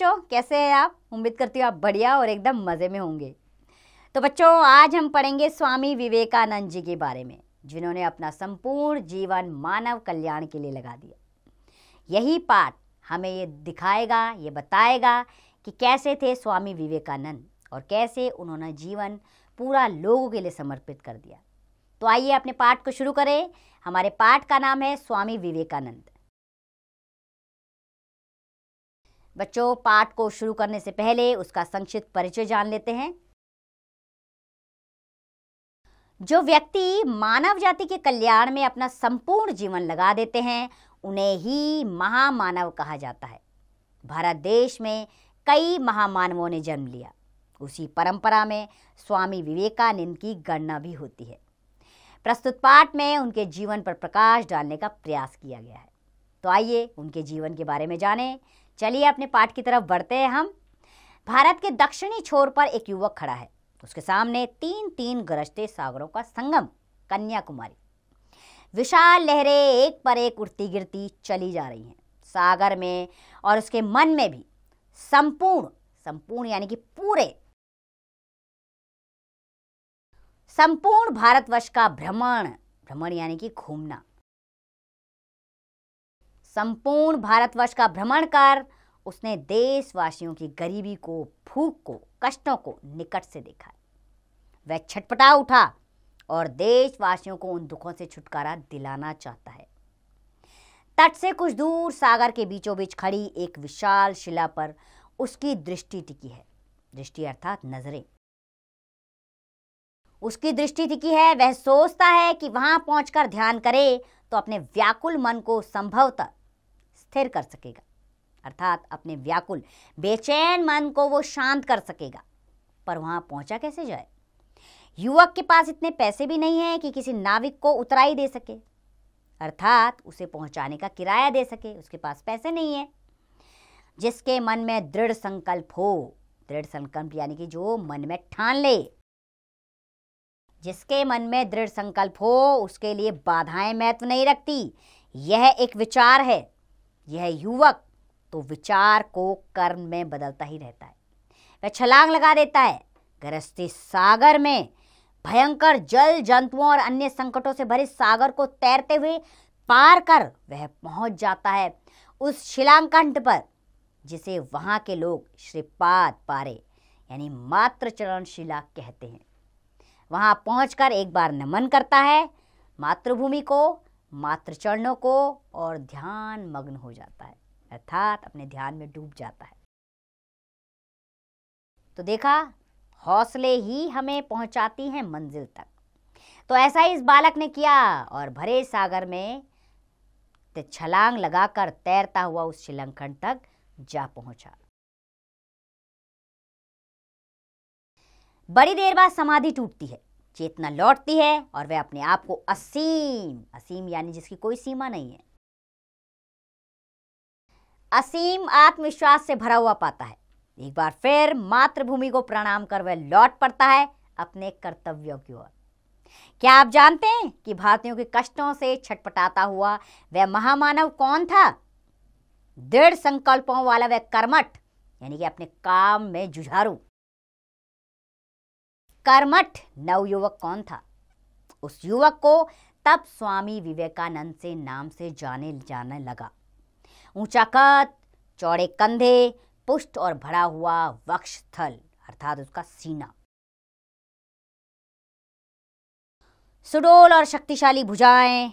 बच्चों, कैसे हैं आप? उम्मीद करती हूँ आप बढ़िया और एकदम मज़े में होंगे। तो बच्चों, आज हम पढ़ेंगे स्वामी विवेकानंद जी के बारे में, जिन्होंने अपना संपूर्ण जीवन मानव कल्याण के लिए लगा दिया। यही पाठ हमें ये दिखाएगा, ये बताएगा कि कैसे थे स्वामी विवेकानंद और कैसे उन्होंने जीवन पूरा लोगों के लिए समर्पित कर दिया। तो आइए अपने पाठ को शुरू करें। हमारे पाठ का नाम है स्वामी विवेकानंद। बच्चों, पाठ को शुरू करने से पहले उसका संक्षिप्त परिचय जान लेते हैं। जो व्यक्ति मानव जाति के कल्याण में अपना संपूर्ण जीवन लगा देते हैं, उन्हें ही महामानव कहा जाता है। भारत देश में कई महामानवों ने जन्म लिया। उसी परंपरा में स्वामी विवेकानंद की गणना भी होती है। प्रस्तुत पाठ में उनके जीवन पर प्रकाश डालने का प्रयास किया गया है। तो आइए उनके जीवन के बारे में जानें। चलिए अपने पाठ की तरफ बढ़ते हैं हम। भारत के दक्षिणी छोर पर एक युवक खड़ा है। उसके सामने तीन गरजते सागरों का संगम कन्याकुमारी। विशाल लहरें एक पर एक उठती गिरती चली जा रही हैं सागर में, और उसके मन में भी संपूर्ण यानी कि संपूर्ण भारतवर्ष का भ्रमण यानी कि घूमना। संपूर्ण भारतवर्ष का भ्रमण कर उसने देशवासियों की गरीबी को, भूख को, कष्टों को निकट से देखा। वह छटपटा उठा और देशवासियों को उन दुखों से छुटकारा दिलाना चाहता है। तट से कुछ दूर सागर के बीचों बीच खड़ी एक विशाल शिला पर उसकी दृष्टि टिकी है। दृष्टि अर्थात नजरें। उसकी दृष्टि टिकी है। वह सोचता है कि वहां पहुंचकर ध्यान करे तो अपने व्याकुल मन को संभवतः स्थिर कर सकेगा, अर्थात अपने व्याकुल बेचैन मन को वो शांत कर सकेगा। पर वहां पहुंचा कैसे जाए? युवक के पास इतने पैसे भी नहीं है कि किसी नाविक को उतराई दे सके, अर्थात उसे पहुंचाने का किराया दे सके। उसके पास पैसे नहीं है। जिसके मन में दृढ़ संकल्प हो, दृढ़ संकल्प यानी कि जो मन में ठान ले, जिसके मन में दृढ़ संकल्प हो उसके लिए बाधाएं महत्व नहीं रखती। यह एक विचार है। यह युवक तो विचार को कर्म में बदलता ही रहता है। वह छलांग लगा देता है। गरजते सागर में, भयंकर जल जंतुओं और अन्य संकटों से भरे सागर को तैरते हुए पार कर वह पहुंच जाता है उस शिलाखंड पर, जिसे वहां के लोग श्रीपाद पारे यानी मातृ चरण शिला कहते हैं। वहां पहुंचकर एक बार नमन करता है मातृभूमि को, मातृ चरणों को, और ध्यान मग्न हो जाता है, अर्थात अपने ध्यान में डूब जाता है। तो देखा, हौसले ही हमें पहुंचाती हैं मंजिल तक। तो ऐसा ही इस बालक ने किया और भरे सागर में छलांग लगाकर तैरता हुआ उस शिलाखंड तक जा पहुंचा। बड़ी देर बाद समाधि टूटती है, चेतना लौटती है और वह अपने आप को असीम यानी जिसकी कोई सीमा नहीं है, असीम आत्मविश्वास से भरा हुआ पाता है। एक बार फिर मातृभूमि को प्रणाम कर वह लौट पड़ता है अपने कर्तव्यों की ओर। क्या आप जानते हैं कि भारतीयों के कष्टों से छटपटाता हुआ वह महामानव कौन था? दृढ़ संकल्पों वाला वह कर्मठ यानी कि अपने काम में जुझारू कर्मठ नवयुवक कौन था? उस युवक को तब स्वामी विवेकानंद से नाम से जाने लगा। ऊंचा कद, चौड़े कंधे, पुष्ट और भरा हुआ वक्षस्थल अर्थात उसका सीना, सुडौल और शक्तिशाली भुजाएं।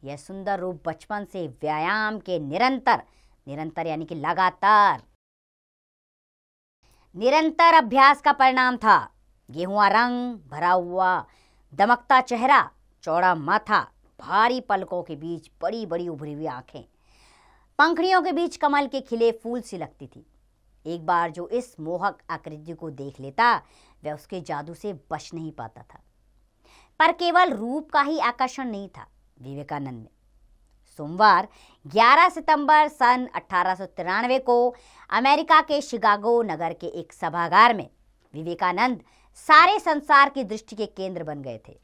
यह सुंदर रूप बचपन से व्यायाम के निरंतर यानी कि निरंतर अभ्यास का परिणाम था। गेहुआ रंग, भरा हुआ दमकता चेहरा, चौड़ा माथा, भारी पलकों के बीच बड़ी बड़ी उभरी हुई आंखें, पंखड़ियों के बीच कमल के खिले फूल सी लगती थी। एक बार जो इस मोहक आकृति को देख लेता वह उसके जादू से बच नहीं पाता था। पर केवल रूप का ही आकर्षण नहीं था विवेकानंद में। सोमवार 11 सितंबर सन 1893 को अमेरिका के शिकागो नगर के एक सभागार में विवेकानंद सारे संसार की दृष्टि के केंद्र बन गए थे।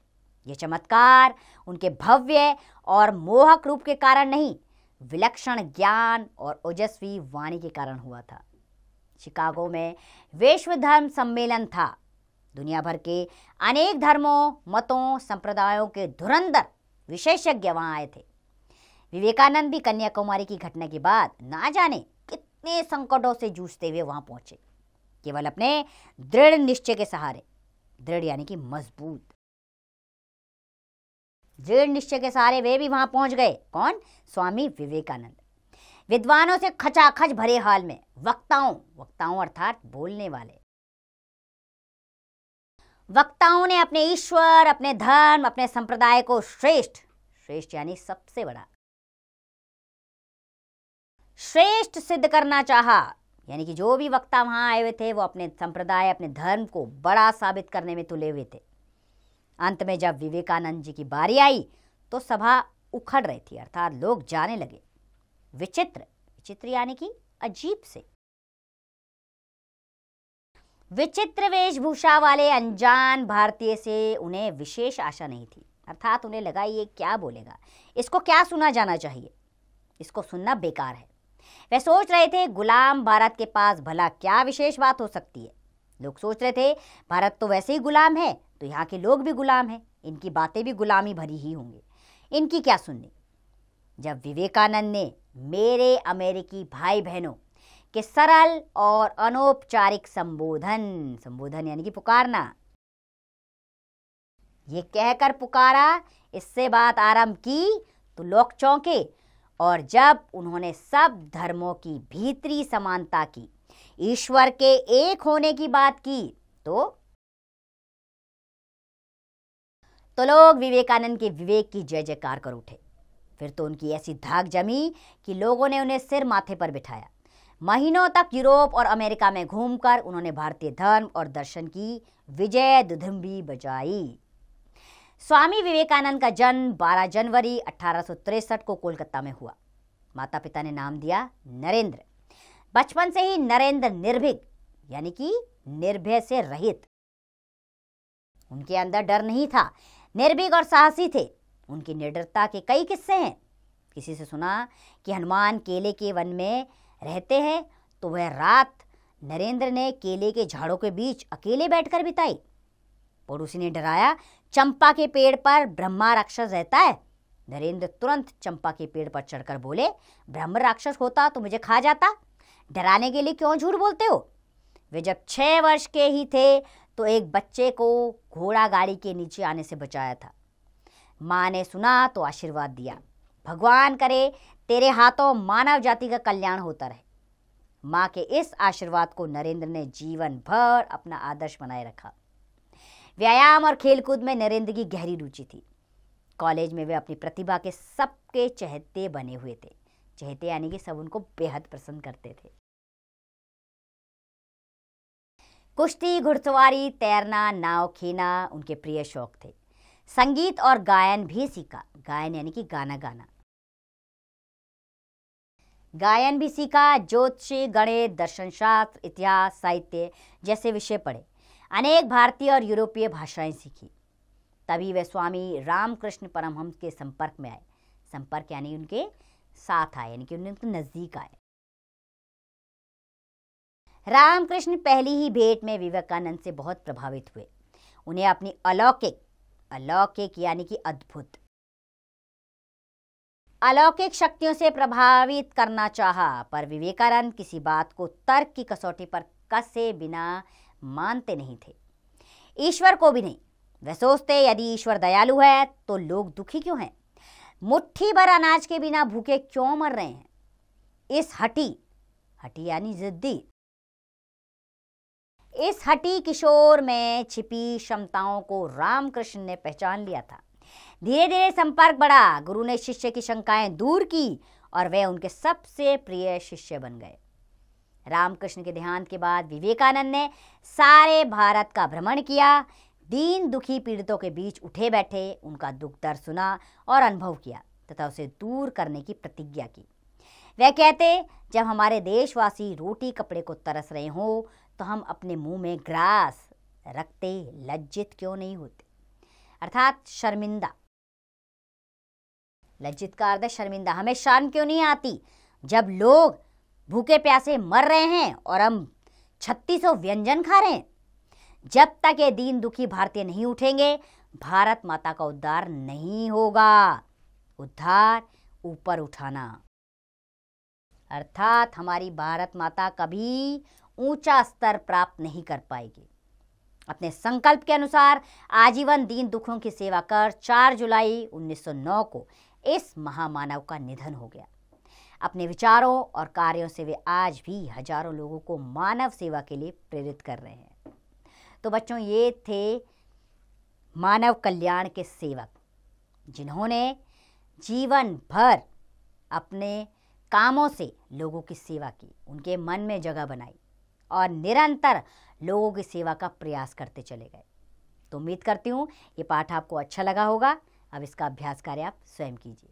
यह चमत्कार उनके भव्य और मोहक रूप के कारण नहीं, विलक्षण ज्ञान और ओजस्वी वाणी के कारण हुआ था। शिकागो में विश्व धर्म सम्मेलन था। दुनिया भर के अनेक धर्मों, मतों, संप्रदायों के धुरंधर विशेषज्ञ वहां आए थे। विवेकानंद भी कन्याकुमारी की घटना के बाद ना जाने कितने संकटों से जूझते हुए वहां पहुंचे, केवल अपने दृढ़ निश्चय के सहारे। दृढ़ यानी कि मजबूत। दृढ़ निश्चय के सहारे वे भी वहां पहुंच गए। कौन? स्वामी विवेकानंद। विद्वानों से खचाखच भरे हाल में वक्ताओं अर्थात बोलने वाले वक्ताओं ने अपने ईश्वर, अपने धर्म, अपने संप्रदाय को श्रेष्ठ यानी सबसे बड़ा, श्रेष्ठ सिद्ध करना चाहा। यानी कि जो भी वक्ता वहां आए हुए थे वो अपने संप्रदाय, अपने धर्म को बड़ा साबित करने में तुले हुए थे। अंत में जब विवेकानंद जी की बारी आई तो सभा उखड़ रही थी, अर्थात लोग जाने लगे। विचित्र यानी कि अजीब से। विचित्र वेशभूषा वाले अनजान भारतीय से उन्हें विशेष आशा नहीं थी, अर्थात उन्हें लगा ये क्या बोलेगा, इसको क्या सुना जाना चाहिए, इसको सुनना बेकार है। वे सोच रहे थे गुलाम भारत के पास भला क्या विशेष बात हो सकती है। लोग सोच रहे थे भारत तो वैसे ही गुलाम है, तो यहाँ के लोग भी गुलाम हैं, इनकी बातें भी गुलामी भरी ही होंगी, इनकी क्या सुननी। जब विवेकानंद ने मेरे अमेरिकी भाई बहनों के सरल और अनौपचारिक संबोधन यानी कि पुकारना, ये कहकर पुकारा, इससे बात आरंभ की तो लोग चौंके। और जब उन्होंने सब धर्मों की भीतरी समानता की, ईश्वर के एक होने की बात की तो लोग विवेकानंद के विवेक की जय जयकार कर उठे। फिर तो उनकी ऐसी धाक जमी कि लोगों ने उन्हें सिर माथे पर बिठाया। महीनों तक यूरोप और अमेरिका में घूमकर उन्होंने भारतीय धर्म और दर्शन की विजय दुधुम्बी बजाई। स्वामी विवेकानंद का जन्म 12 जनवरी 1863 को कोलकाता में हुआ। माता पिता ने नाम दिया नरेंद्र। बचपन से ही नरेंद्र निर्भीक यानी कि निर्भय से रहित, उनके अंदर डर नहीं था, निर्भीक और साहसी थे। उनकी निडरता के कई किस्से हैं। किसी से सुना कि हनुमान केले के वन में रहते हैं तो वह रात नरेंद्र ने केले के झाड़ों के बीच अकेले बैठकर बिताई। पड़ोसी ने डराया, चंपा के पेड़ पर ब्रह्मा राक्षस रहता है। नरेंद्र तुरंत चंपा के पेड़ पर चढ़कर बोले, ब्रह्म राक्षस होता तो मुझे खा जाता, डराने के लिए क्यों झूठ बोलते हो। वे जब 6 वर्ष के ही थे तो एक बच्चे को घोड़ा गाड़ी के नीचे आने से बचाया था। माँ ने सुना तो आशीर्वाद दिया, भगवान करे तेरे हाथों मानव जाति का कल्याण होता रहे। माँ के इस आशीर्वाद को नरेंद्र ने जीवन भर अपना आदर्श बनाए रखा। व्यायाम और खेलकूद में नरेंद्र की गहरी रुचि थी। कॉलेज में वे अपनी प्रतिभा के सबके चहेते बने हुए थे। चहेते यानी कि सब उनको बेहद पसंद करते थे। कुश्ती, घुड़सवारी, तैरना, नाव खींचना उनके प्रिय शौक थे। संगीत और गायन भी सीखा। गायन यानी कि गाना गाना। गायन भी सीखा। ज्योतिषी, गणित, दर्शनशास्त्र, इतिहास, साहित्य जैसे विषय पढ़े। अनेक भारतीय और यूरोपीय भाषाएं सीखी। तभी वे स्वामी रामकृष्ण परमहंस के संपर्क में आए। संपर्क यानी उनके साथ आए, यानी कि उनके नजदीक आए। रामकृष्ण पहली ही भेंट में विवेकानंद से बहुत प्रभावित हुए। उन्हें अपनी अलौकिक यानी कि अलौकिक शक्तियों से प्रभावित करना चाहा, पर विवेकानंद किसी बात को तर्क की कसौटी पर कसे बिना मानते नहीं थे। ईश्वर को भी नहीं। वे सोचते यदि ईश्वर दयालु है तो लोग दुखी क्यों हैं, मुट्ठी भर अनाज के बिना भूखे क्यों मर रहे हैं। इस हठी यानी जिद्दी, इस हठी किशोर में छिपी क्षमताओं को रामकृष्ण ने पहचान लिया था। धीरे धीरे संपर्क बढ़ा। गुरु ने शिष्य की शंकाएं दूर की और वे उनके सबसे प्रिय शिष्य बन गए। रामकृष्ण के देहांत के बाद विवेकानंद ने सारे भारत का भ्रमण किया। दीन दुखी पीड़ितों के बीच उठे बैठे उनका दुख दर्द सुना और अनुभव किया तथा उसे दूर करने की प्रतिज्ञा की। वे कहते, जब हमारे देशवासी रोटी कपड़े को तरस रहे हो तो हम अपने मुंह में ग्रास रखते लज्जित क्यों नहीं होते, अर्थात शर्मिंदा। लज्जित का अर्थ शर्मिंदा। हमें शर्म क्यों नहीं आती जब लोग भूखे प्यासे मर रहे हैं और हम 3600 व्यंजन खा रहे हैं। जब तक ये दीन दुखी भारतीय नहीं उठेंगे, भारत माता का उद्धार नहीं होगा। उद्धार ऊपर उठाना, अर्थात हमारी भारत माता कभी ऊंचा स्तर प्राप्त नहीं कर पाएगी। अपने संकल्प के अनुसार आजीवन दीन दुखों की सेवा कर 4 जुलाई 1909 को इस महामानव का निधन हो गया। अपने विचारों और कार्यों से वे आज भी हजारों लोगों को मानव सेवा के लिए प्रेरित कर रहे हैं। तो बच्चों, ये थे मानव कल्याण के सेवक, जिन्होंने जीवन भर अपने कामों से लोगों की सेवा की, उनके मन में जगह बनाई और निरंतर लोगों की सेवा का प्रयास करते चले गए। तो उम्मीद करती हूँ ये पाठ आपको अच्छा लगा होगा। अब इसका अभ्यास कार्य आप स्वयं कीजिए।